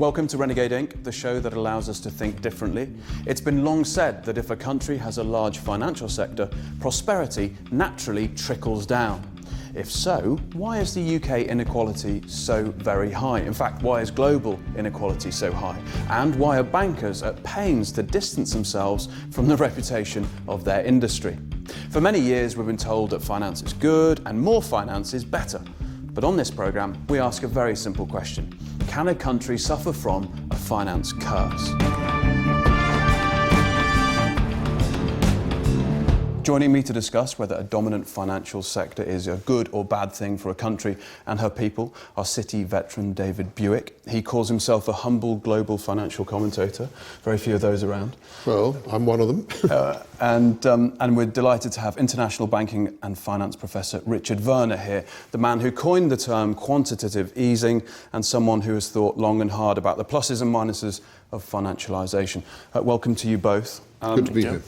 Welcome to Renegade Inc., the show that allows us to think differently. It's been long said that if a country has a large financial sector, prosperity naturally trickles down. If so, why is the UK inequality so very high? In fact, why is global inequality so high? And why are bankers at pains to distance themselves from the reputation of their industry? For many years, we've been told that finance is good and more finance is better. But on this programme, we ask a very simple question. Can a country suffer from a finance curse? Joining me to discuss whether a dominant financial sector is a good or bad thing for a country and her people are City veteran David Buik. He calls himself a humble global financial commentator. Very few of those around. Well, I'm one of them. And we're delighted to have international banking and finance professor Richard Werner here, the man who coined the term quantitative easing and someone who has thought long and hard about the pluses and minuses of financialisation. Welcome to you both. Good to be here.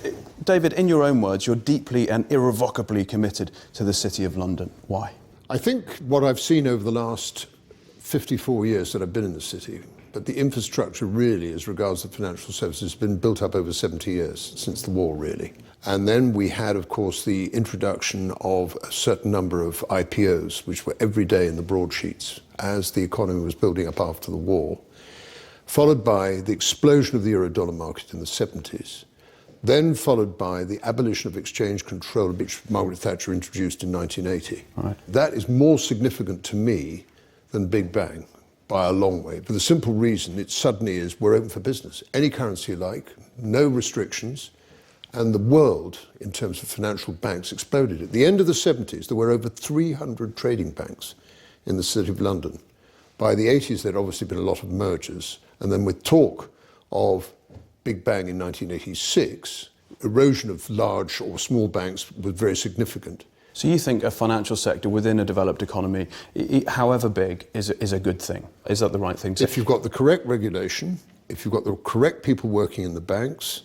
David, in your own words, you're deeply and irrevocably committed to the City of London. Why? I think what I've seen over the last 54 years that I've been in the city, but the infrastructure really, as regards the financial services, has been built up over 70 years, since the war really. And then we had, of course, the introduction of a certain number of IPOs, which were every day in the broadsheets as the economy was building up after the war, followed by the explosion of the euro-dollar market in the 70s. Then followed by the abolition of exchange control, which Margaret Thatcher introduced in 1980. Right. That is more significant to me than Big Bang by a long way, for the simple reason it suddenly is we're open for business. Any currency you like, no restrictions, and the world, in terms of financial banks, exploded. At the end of the 70s, there were over 300 trading banks in the City of London. By the 80s, there'd obviously been a lot of mergers, and then with talk of Big Bang in 1986, erosion of large or small banks was very significant. So you think a financial sector within a developed economy, however big, is a good thing? Is that the right thing to say? If you've got the correct regulation, if you've got the correct people working in the banks,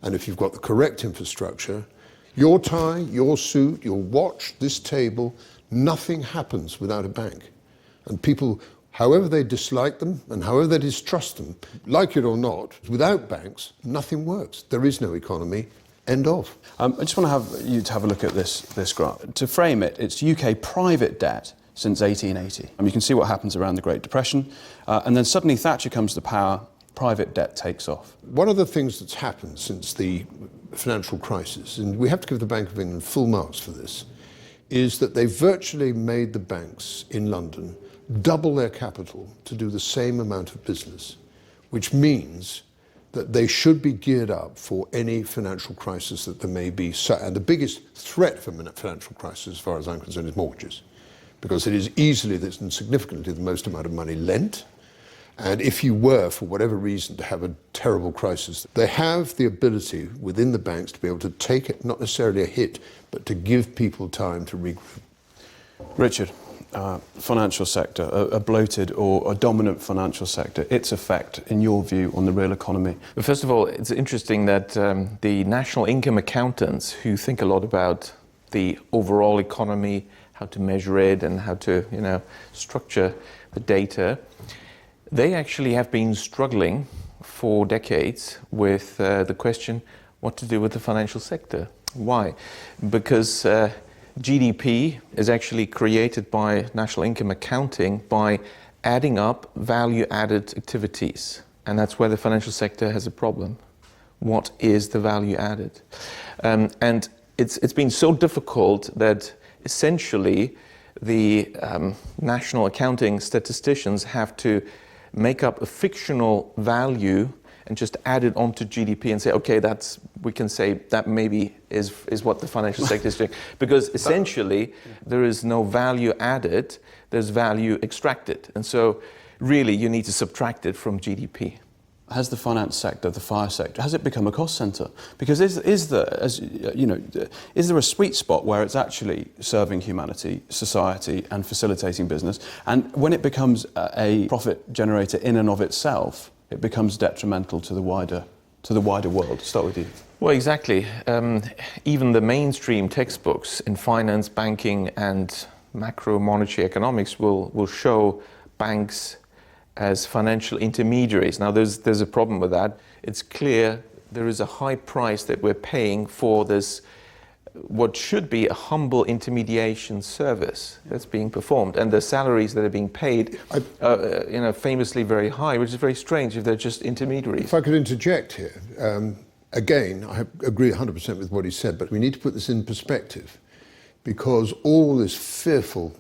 and if you've got the correct infrastructure, your tie, your suit, your watch, this table, nothing happens without a bank. And people, however they dislike them and however they distrust them, like it or not, without banks, nothing works. There is no economy. End of. I just want to have you to have a look at this graph. To frame it, it's UK private debt since 1880. And you can see what happens around the Great Depression. And then suddenly Thatcher comes to power, private debt takes off. One of the things that's happened since the financial crisis, and we have to give the Bank of England full marks for this, is that they virtually made the banks in London double their capital to do the same amount of business, which means that they should be geared up for any financial crisis that there may be. And the biggest threat for a financial crisis, as far as I'm concerned, is mortgages, because it is easily and significantly the most amount of money lent. And if you were, for whatever reason, to have a terrible crisis, they have the ability within the banks to be able to take it, not necessarily a hit, but to give people time to regroup. Richard, financial sector, a bloated or a dominant financial sector, its effect, in your view, on the real economy? Well, first of all, it's interesting that the national income accountants, who think a lot about the overall economy, how to measure it and how to, structure the data, they actually have been struggling for decades with the question what to do with the financial sector. Why? Because GDP is actually created by national income accounting by adding up value-added activities. And that's where the financial sector has a problem. What is the value added? And it's been so difficult that essentially the national accounting statisticians have to make up a fictional value and just add it onto GDP and say, okay, we can say that maybe is what the financial sector is doing. Because essentially, there is no value added, there's value extracted. And so really, you need to subtract it from GDP. Has the finance sector, the fire sector, has it become a cost centre? Because is there a sweet spot where it's actually serving humanity, society, and facilitating business? And when it becomes a profit generator in and of itself, it becomes detrimental to the wider world. Start with you. Well, exactly. Even the mainstream textbooks in finance, banking, and macro monetary economics will show banks as financial intermediaries. Now, there's a problem with that. It's clear there is a high price that we're paying for this, what should be a humble intermediation service that's being performed, and the salaries that are being paid are, famously very high, which is very strange if they're just intermediaries. If I could interject here, again, I agree 100% with what he said, but we need to put this in perspective, because all this fearful,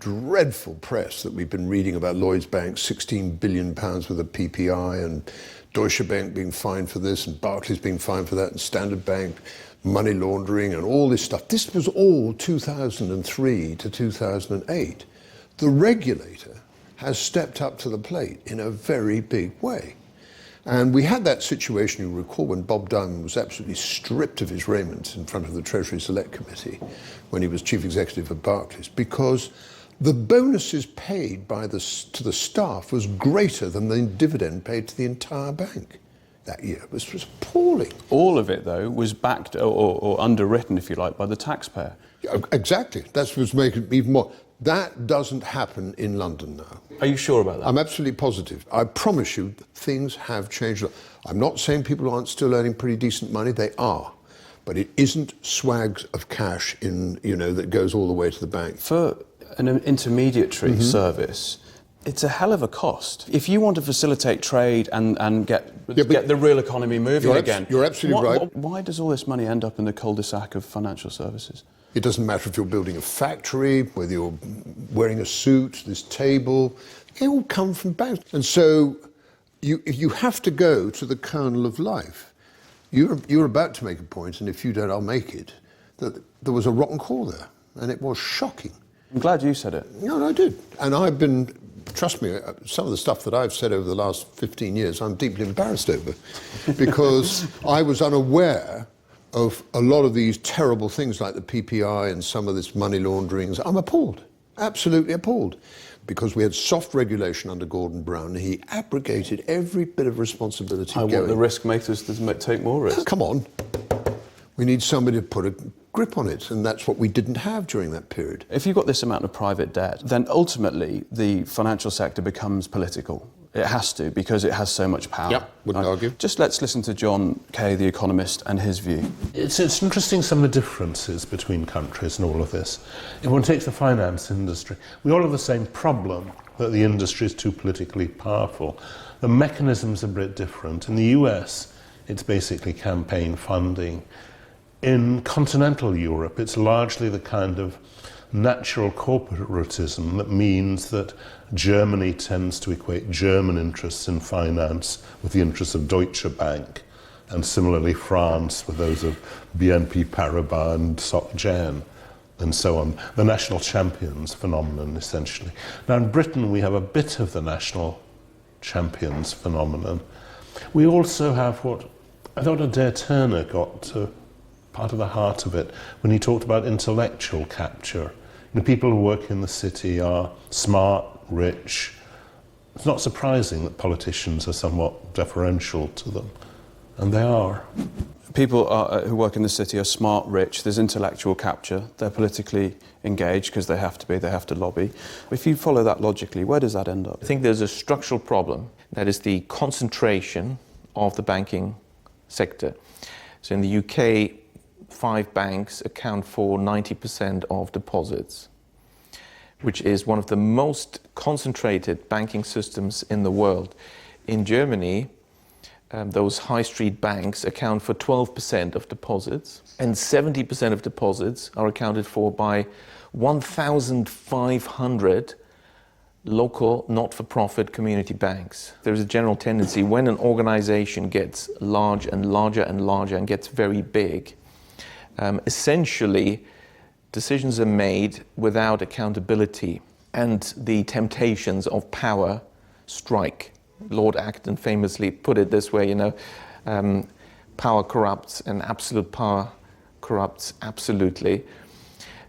dreadful press that we've been reading about Lloyds Bank, £16 billion worth of PPI, and Deutsche Bank being fined for this, and Barclays being fined for that, and Standard Bank, money laundering and all this stuff. This was all 2003 to 2008. The regulator has stepped up to the plate in a very big way. And we had that situation, you recall, when Bob Diamond was absolutely stripped of his raiment in front of the Treasury Select Committee when he was chief executive of Barclays, because the bonuses paid to the staff was greater than the dividend paid to the entire bank that year. It was appalling. All of it, though, was backed or underwritten, if you like, by the taxpayer. Exactly. That's what's making it even more. That doesn't happen in London now. Are you sure about that? I'm absolutely positive. I promise you, things have changed. I'm not saying people aren't still earning pretty decent money. They are. But it isn't swags of cash that goes all the way to the bank. For an intermediary service, it's a hell of a cost. If you want to facilitate trade and get the real economy moving again. You're absolutely right. Why does all this money end up in the cul-de-sac of financial services? It doesn't matter if you're building a factory, whether you're wearing a suit, this table, they all come from banks. And so you have to go to the kernel of life. You're about to make a point, and if you don't, I'll make it, that there was a rotten core there, and it was shocking. I'm glad you said it. No, I did. And I've been, trust me, some of the stuff that I've said over the last 15 years, I'm deeply embarrassed over, because I was unaware of a lot of these terrible things like the PPI and some of this money laundering. I'm appalled, absolutely appalled, because we had soft regulation under Gordon Brown, and he abrogated every bit of responsibility. I want the risk makers to take more risk. Come on. We need somebody to put a grip on it, and that's what we didn't have during that period. If you've got this amount of private debt, then ultimately the financial sector becomes political. It has to, because it has so much power. Yep, wouldn't argue. Just let's listen to John Kay, the economist, and his view. It's interesting, some of the differences between countries and all of this. If one takes the finance industry, we all have the same problem, that the industry is too politically powerful. The mechanisms are a bit different. In the US, it's basically campaign funding. In continental Europe, it's largely the kind of natural corporatism that means that Germany tends to equate German interests in finance with the interests of Deutsche Bank, and similarly France with those of BNP Paribas and Soc Gen, and so on. The national champions phenomenon, essentially. Now in Britain, we have a bit of the national champions phenomenon. We also have what I thought Adair Turner got to part of the heart of it when he talked about intellectual capture. The people who work in the city are smart, rich. It's not surprising that politicians are somewhat deferential to them, and they are. People who work in the city are smart, rich, there's intellectual capture, they're politically engaged because they have to be, they have to lobby. If you follow that logically, where does that end up? I think there's a structural problem, that is the concentration of the banking sector. So in the UK, 5 banks account for 90% of deposits, which is one of the most concentrated banking systems in the world. In Germany, those high street banks account for 12% of deposits, and 70% of deposits are accounted for by 1,500 local not-for-profit community banks. There's a general tendency when an organization gets large and larger and larger and gets very big, essentially decisions are made without accountability, and the temptations of power strike. Lord Acton famously put it this way, power corrupts, and absolute power corrupts absolutely.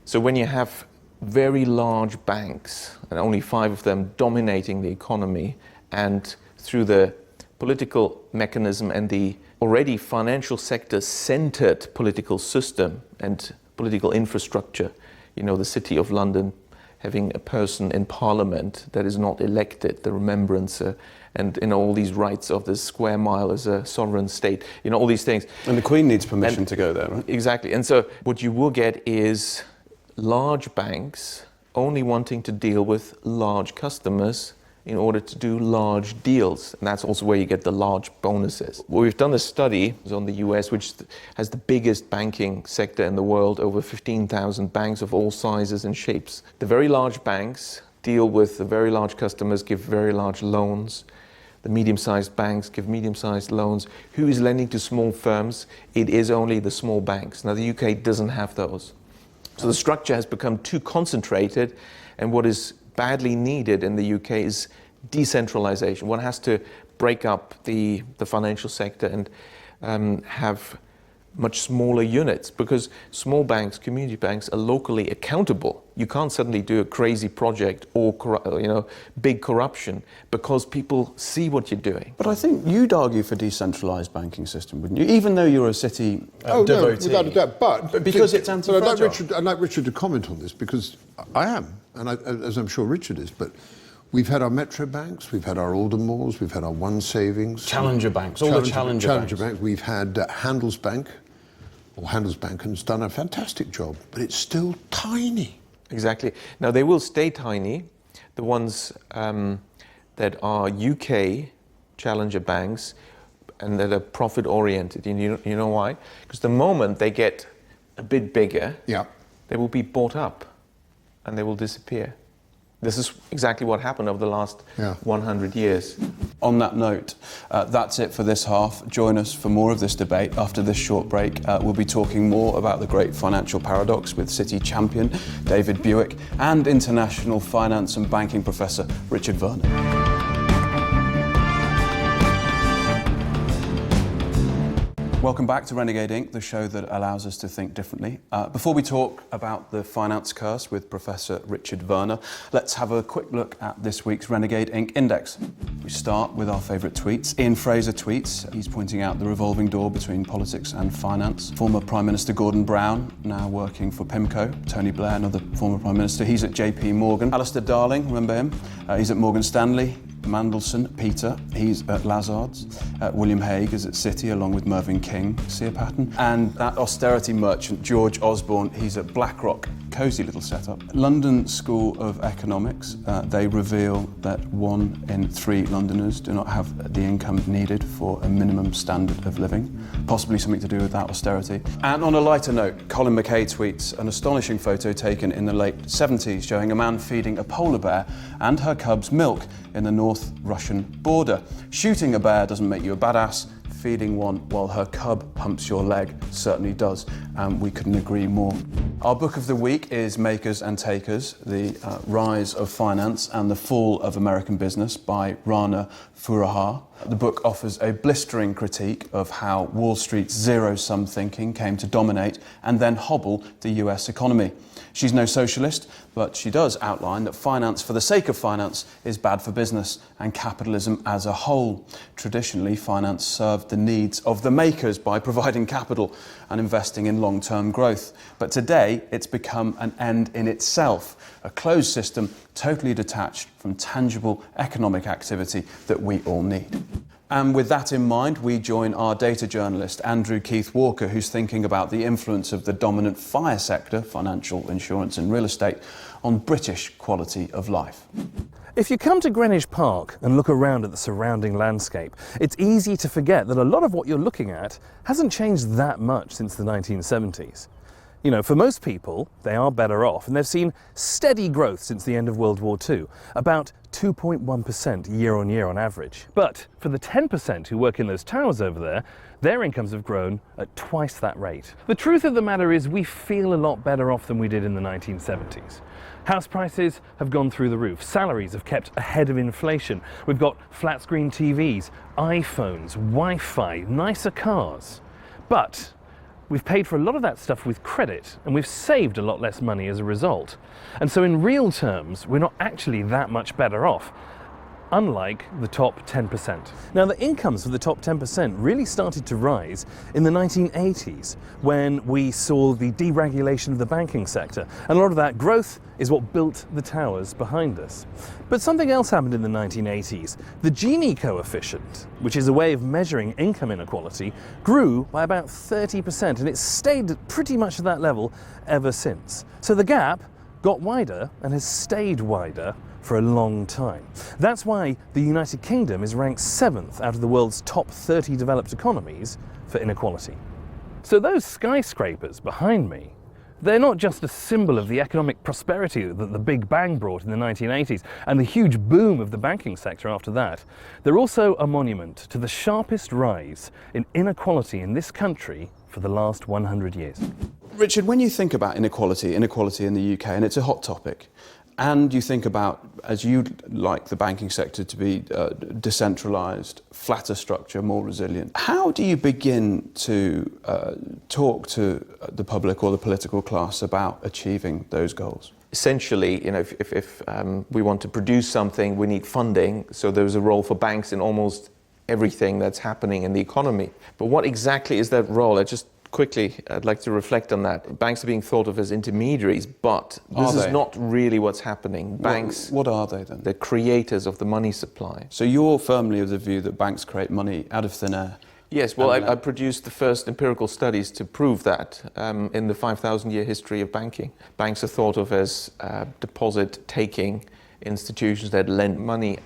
So when you have very large banks, and only 5 of them dominating the economy, and through the political mechanism and the already financial sector-centered political system and political infrastructure, the City of London having a person in parliament that is not elected, the remembrancer, and all these rights of the square mile as a sovereign state, all these things. And the Queen needs permission to go there, right? Exactly. And so what you will get is large banks only wanting to deal with large customers in order to do large deals. And that's also where you get the large bonuses. Well, we've done a study on the US, which has the biggest banking sector in the world, over 15,000 banks of all sizes and shapes. The very large banks deal with the very large customers, give very large loans. The medium-sized banks give medium-sized loans. Who is lending to small firms? It is only the small banks. Now, the UK doesn't have those. So the structure has become too concentrated, and what is badly needed in the UK is decentralization. One has to break up the financial sector and have much smaller units, because small banks, community banks, are locally accountable. You can't suddenly do a crazy project or big corruption, because people see what you're doing. But I think you'd argue for decentralised banking system, wouldn't you? Even though you're a city devotee. No, without a doubt. But because it's anti-fragile. I'd like Richard to comment on this, because I am, and as I'm sure Richard is, but we've had our metro banks, we've had our Aldermores, we've had our One Savings. Challenger banks, all the challenger banks. We've had Handelsbank, and has done a fantastic job, but it's still tiny. Exactly. Now, they will stay tiny. The ones that are UK challenger banks and that are profit-oriented. You know why? Because the moment they get a bit bigger, they will be bought up and they will disappear. This is exactly what happened over the last 100 years. On that note, that's it for this half. Join us for more of this debate. After this short break, we'll be talking more about the great financial paradox with City champion David Buik and international finance and banking professor Richard Werner. Welcome back to Renegade Inc., the show that allows us to think differently. Before we talk about the finance curse with Professor Richard Werner, let's have a quick look at this week's Renegade Inc. Index. We start with our favourite tweets. Ian Fraser tweets. He's pointing out the revolving door between politics and finance. Former Prime Minister Gordon Brown, now working for PIMCO. Tony Blair, another former Prime Minister. He's at JP Morgan. Alistair Darling, remember him? He's at Morgan Stanley. Mandelson, Peter, he's at Lazard's. William Hague is at Citi, along with Mervyn King. See a pattern? And that austerity merchant, George Osborne, he's at BlackRock. Cosy little setup. London School of Economics, they reveal that 1 in 3 Londoners do not have the income needed for a minimum standard of living. Possibly something to do with that austerity. And on a lighter note, Colin McKay tweets an astonishing photo taken in the late 70s showing a man feeding a polar bear and her cubs milk in the North Russian border. Shooting a bear doesn't make you a badass. Feeding one while her cub pumps your leg certainly does, and we couldn't agree more. Our book of the week is Makers and Takers, The Rise of Finance and the Fall of American Business by Rana Furaha. The book offers a blistering critique of how Wall Street's zero-sum thinking came to dominate and then hobble the US economy. She's no socialist, but she does outline that finance for the sake of finance is bad for business and capitalism as a whole. Traditionally, finance served the needs of the makers by providing capital and investing in long-term growth. But today, it's become an end in itself, a closed system totally detached from tangible economic activity that we all need. And with that in mind, we join our data journalist, Andrew Keith Walker, who's thinking about the influence of the dominant FIRE sector, financial, insurance and real estate, on British quality of life. If you come to Greenwich Park and look around at the surrounding landscape, it's easy to forget that a lot of what you're looking at hasn't changed that much since the 1970s. You know, for most people, they are better off, and they've seen steady growth since the end of World War II, about 2.1% year on year on average. But for the 10% who work in those towers over there, their incomes have grown at twice that rate. The truth of the matter is we feel a lot better off than we did in the 1970s. House prices have gone through the roof. Salaries have kept ahead of inflation. We've got flat screen TVs, iPhones, Wi-Fi, nicer cars. But we've paid for a lot of that stuff with credit, and we've saved a lot less money as a result. And so in real terms, we're not actually that much better off. unlike the top 10%. Now, the incomes for the top 10% really started to rise in the 1980s when we saw the deregulation of the banking sector. And a lot of that growth is what built the towers behind us. But something else happened in the 1980s. The Gini coefficient, which is a way of measuring income inequality, grew by about 30%, and it's stayed pretty much at that level ever since. So the gap got wider and has stayed wider for a long time. That's why the United Kingdom is ranked 7th out of the world's top 30 developed economies for inequality. So those skyscrapers behind me, they're not just a symbol of the economic prosperity that the Big Bang brought in the 1980s and the huge boom of the banking sector after that. They're also a monument to the sharpest rise in inequality in this country for the last 100 years. Richard, when you think about inequality in the UK, and it's a hot topic, and you think about, as you'd like the banking sector to be decentralised, flatter structure, more resilient, how do you begin to talk to the public or the political class about achieving those goals? Essentially, if we want to produce something, we need funding, so there's a role for banks in almost everything that's happening in the economy. But what exactly is that role? I'd like to reflect on that. Banks are being thought of as intermediaries, but this is not really what's happening. Banks, what are they then? They're creators of the money supply. So you're firmly of the view that banks create money out of thin air? Yes, well, I produced the first empirical studies to prove that in the 5,000-year history of banking. Banks are thought of as deposit-taking institutions that lend money.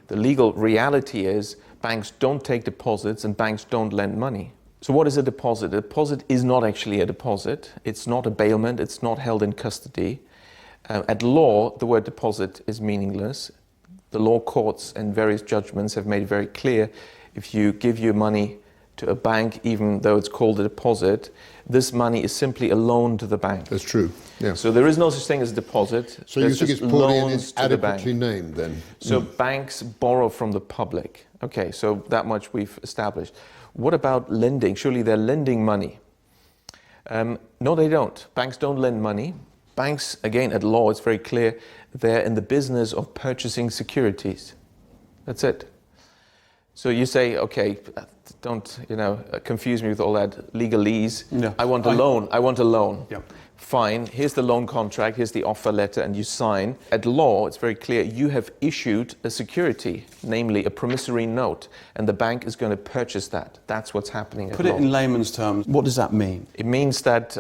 The legal reality is banks don't take deposits and banks don't lend money. So what is a deposit? A deposit is not actually a deposit. It's not a bailment. It's not held in custody. At law, the word deposit is meaningless. The law courts and various judgments have made it very clear if you give your money to a bank, even though it's called a deposit, this money is simply a loan to the bank. That's true. Yeah. So there is no such thing as a deposit. So you think it's poorly and it's adequately named then? So banks borrow from the public. Okay, so that much we've established. What about lending? Surely they're lending money. No, they don't. Banks don't lend money. Banks, again, at law, it's very clear, they're in the business of purchasing securities. That's it. So you say, okay, don't confuse me with all that legalese. No. I want a loan. I want a loan. Yeah. Fine, here's the loan contract, here's the offer letter, and you sign. At law, it's very clear, you have issued a security, namely a promissory note, and the bank is going to purchase that. That's what's happening at law. Put it in layman's terms, what does that mean? It means that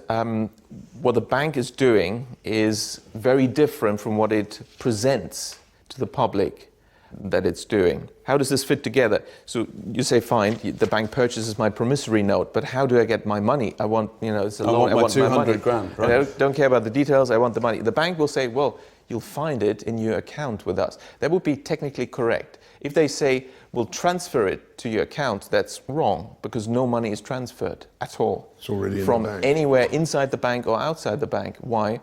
what the bank is doing is very different from what it presents to the public that it's doing. How does this fit together? So you say, fine, the bank purchases my promissory note, but how do I get my money? I want, it's a loan. I want 200 grand, right? I don't care about the details, I want the money. The bank will say, well, you'll find it in your account with us. That would be technically correct. If they say, we'll transfer it to your account, that's wrong, because no money is transferred at all. It's already in from the bank. Anywhere inside the bank or outside the bank. Why?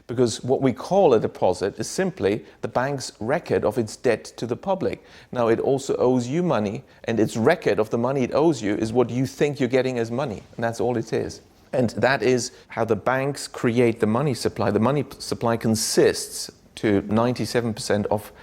Because what we call a deposit is simply the bank's record of its debt to the public. Now, it also owes you money, and its record of the money it owes you is what you think you're getting as money, and that's all it is. And that is how the banks create the money supply. The money supply consists to 97% of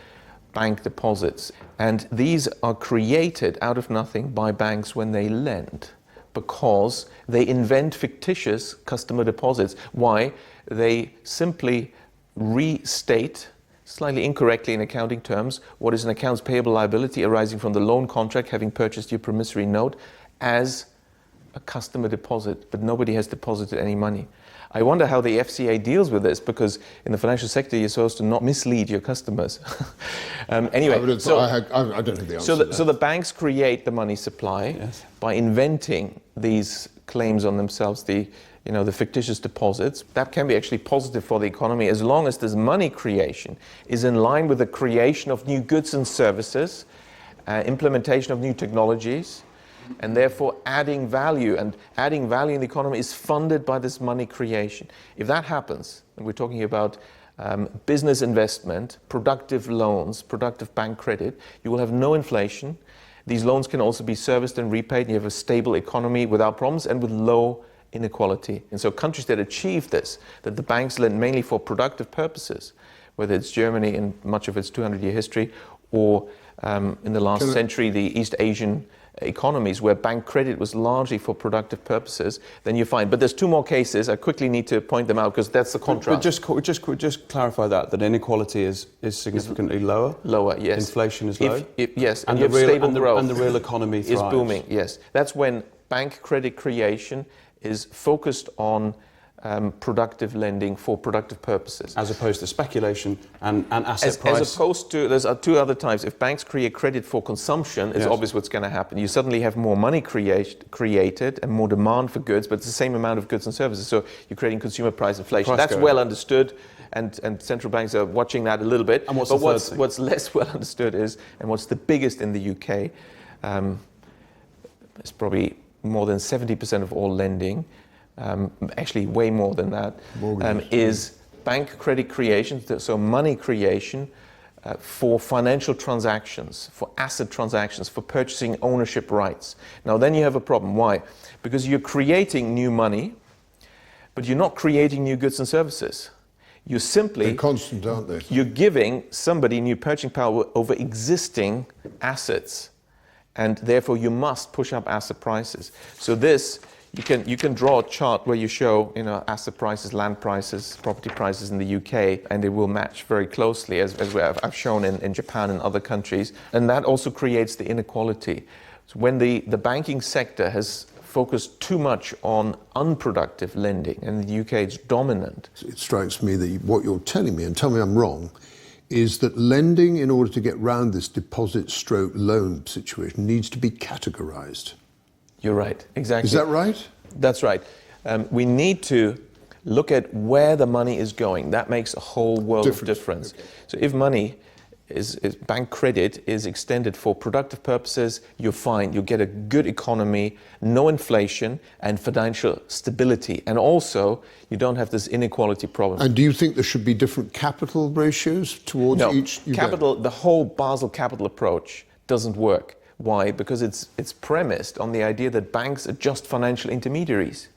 bank deposits, and these are created out of nothing by banks when they lend, because they invent fictitious customer deposits. Why? They simply restate, slightly incorrectly in accounting terms, what is an accounts payable liability arising from the loan contract having purchased your promissory note as a customer deposit, but nobody has deposited any money. I wonder how the FCA deals with this, because in the financial sector you're supposed to not mislead your customers. Anyway, I don't have the answer. So the banks create the money supply by inventing these claims on themselves, the fictitious deposits. That can be actually positive for the economy as long as this money creation is in line with the creation of new goods and services, implementation of new technologies, and therefore adding value. And adding value in the economy is funded by this money creation. If that happens, and we're talking about business investment, productive loans, productive bank credit, you will have no inflation. These loans can also be serviced and repaid, and you have a stable economy without problems and with low inequality. And so countries that achieve this, that the banks lend mainly for productive purposes, whether it's Germany in much of its 200-year history, or in the last century, the East Asian economies where bank credit was largely for productive purposes, then you find. But there's two more cases. I quickly need to point them out because that's the contrast. But just clarify that inequality is significantly lower. Lower, yes. Inflation is low. Yes, and you have stable growth. And the real economy thrives. Is booming. Yes, that's when bank credit creation is focused on productive lending for productive purposes. As opposed to specation and asset price. As opposed to, there's two other types. If banks create credit for consumption, it's obvious what's going to happen. You suddenly have more money created and more demand for goods, but it's the same amount of goods and services. So you're creating consumer price inflation. That's well understood, and central banks are watching that a little bit. And what's less well understood is, and what's the biggest in the UK, it's probably more than 70% of all lending, actually way more than that, is bank credit creation, so money creation for financial transactions, for asset transactions, for purchasing ownership rights. Now then you have a problem. Why? Because you're creating new money, but you're not creating new goods and services. You're simply... They're constant, aren't they? You're giving somebody new purchasing power over existing assets, and therefore you must push up asset prices. So this... You can draw a chart where you show, asset prices, land prices, property prices in the UK, and they will match very closely, as I've shown in Japan and other countries. And that also creates the inequality. So when the banking sector has focused too much on unproductive lending, and in the UK it's dominant. It strikes me that what you're telling me, and tell me I'm wrong, is that lending, in order to get round this deposit/loan situation, needs to be categorised. You're right, exactly. Is that right? That's right. We need to look at where the money is going. That makes a whole world of difference. Okay. So if money bank credit is extended for productive purposes, you're fine. You get a good economy, no inflation, and financial stability. And also, you don't have this inequality problem. And do you think there should be different capital ratios towards each? Capital, the whole Basel capital approach doesn't work. Why? Because it's premised on the idea that banks are just financial intermediaries.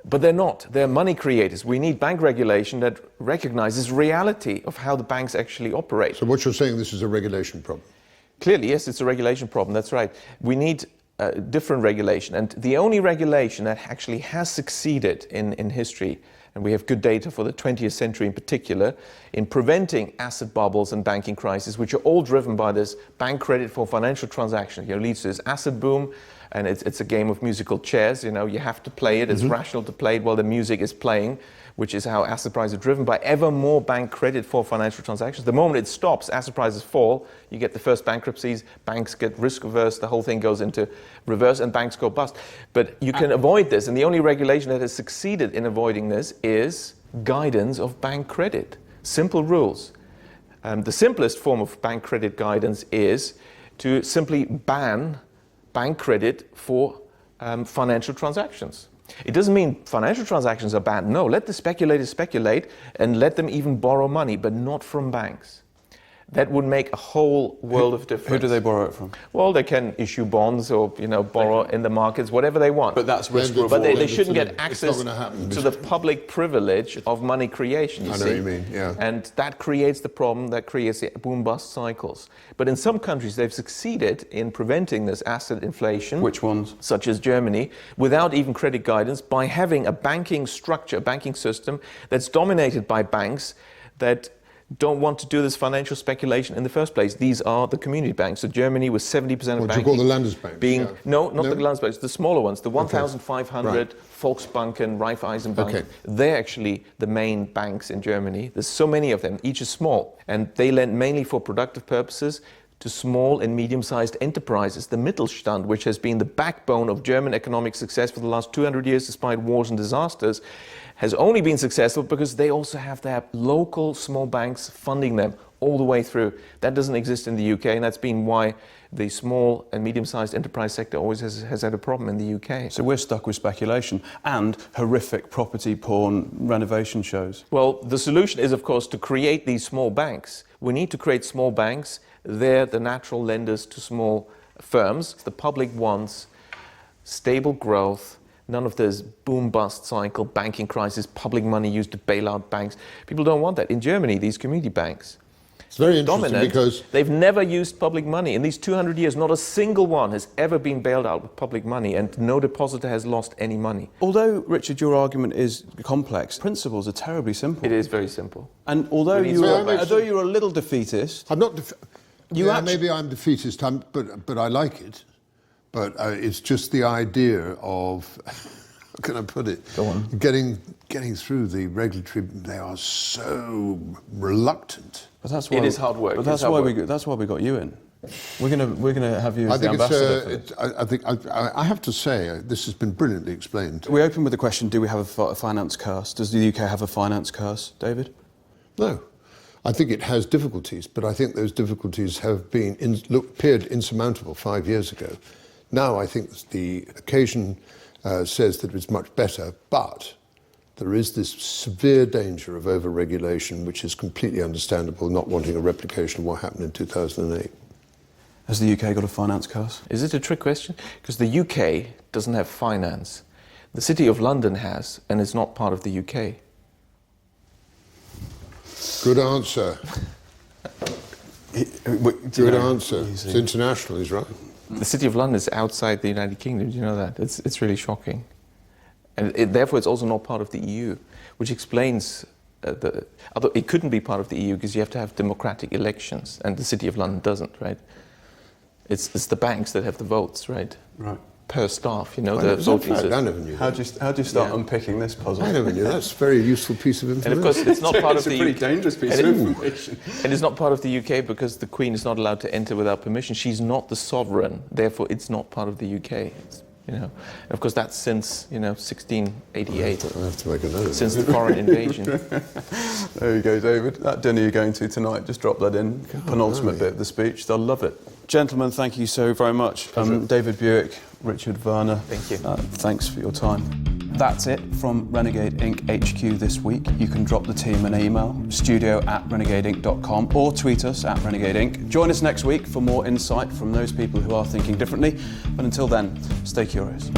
But they're not. They're money creators. We need bank regulation that recognizes reality of how the banks actually operate. So what you're saying, this is a regulation problem? Clearly, yes, it's a regulation problem. That's right. We need different regulation. And the only regulation that actually has succeeded in history, and we have good data for the 20th century in particular, in preventing asset bubbles and banking crises, which are all driven by this bank credit for financial transactions. Leads to this asset boom, and it's a game of musical chairs. You have to play it. It's rational to play it while the music is playing, which is how asset prices are driven by ever more bank credit for financial transactions. The moment it stops, asset prices fall, you get the first bankruptcies, banks get risk averse, the whole thing goes into reverse and banks go bust. But you can avoid this, and the only regulation that has succeeded in avoiding this is guidance of bank credit. Simple rules. The simplest form of bank credit guidance is to simply ban bank credit for financial transactions. It doesn't mean financial transactions are bad. No, let the speculators speculate and let them even borrow money, but not from banks. That would make a whole world of difference. Who do they borrow it from? Well, they can issue bonds or borrow in the markets, whatever they want. But that's risk reward. But they shouldn't get access to the public privilege of money creation. I know what you mean, yeah. And that creates the problem, that creates the boom-bust cycles. But in some countries, they've succeeded in preventing this asset inflation. Which ones? Such as Germany, without even credit guidance, by having a banking structure, a banking system that's dominated by banks that don't want to do this financial speculation in the first place. These are the community banks. So Germany was 70% of banking. What do you call the Landesbanks? No, not the Landesbanks, the smaller ones, the 1,500 Volksbanken, Raiffeisenbank. They're actually the main banks in Germany. There's so many of them, each is small. And they lend mainly for productive purposes to small and medium-sized enterprises. The Mittelstand, which has been the backbone of German economic success for the last 200 years despite wars and disasters, has only been successful because they also have their local small banks funding them all the way through. That doesn't exist in the UK, and that's been why the small and medium-sized enterprise sector always has had a problem in the UK. So we're stuck with speculation and horrific property porn renovation shows. Well, the solution is, of course, to create these small banks. We need to create small banks. They're the natural lenders to small firms. The public wants stable growth, none of this boom-bust cycle, banking crisis, public money used to bail out banks. People don't want that. In Germany, these community banks, It's very interesting dominant, because they've never used public money. In these 200 years, not a single one has ever been bailed out with public money, and no depositor has lost any money. Although, Richard, your argument is complex, principles are terribly simple. It is very simple. And although you're a little defeatist, I'm not. You maybe I'm defeatist, but I like it. But it's just the idea of, how can I put it? Go on. Getting through the regulatory. They are so reluctant. but that's why It is hard work. But that's why we got you in. We're gonna have you as the ambassador. For this. I think I have to say this has been brilliantly explained. We open with the question: do we have a finance curse? Does the UK have a finance curse, David? No. I think it has difficulties, but I think those difficulties have appeared insurmountable 5 years ago. Now I think the occasion says that it's much better, but there is this severe danger of over-regulation, which is completely understandable, not wanting a replication of what happened in 2008. Has the UK got a finance curse? Is it a trick question? Because the UK doesn't have finance. The City of London has, and it's not part of the UK. Good answer. Good answer. Easy. It's international, he's right. The City of London is outside the United Kingdom. Do you know that? It's really shocking. And therefore it's also not part of the EU, which explains although it couldn't be part of the EU because you have to have democratic elections, and the City of London doesn't, right? It's the banks that have the votes, right? Right. Per staff, I never knew How that. do you start unpicking this puzzle? I never knew. That's a very useful piece of And information. of course, it's not part of It's a the pretty UK. dangerous piece of information. And it's not part of the UK because the Queen is not allowed to enter without permission. She's not the sovereign, therefore it's not part of the UK. And of course, that's since 1688. I have to make a note. Since the foreign invasion. There you go, David. That dinner you're going to tonight, just drop that in. Penultimate bit of the speech. They'll love it. Gentlemen, thank you so very much. David Buik, Richard Werner. Thank you. Thanks for your time. That's it from Renegade Inc. HQ this week. You can drop the team an email, studio@renegadeinc.com, or tweet us @Renegade Inc. Join us next week for more insight from those people who are thinking differently. But until then, stay curious.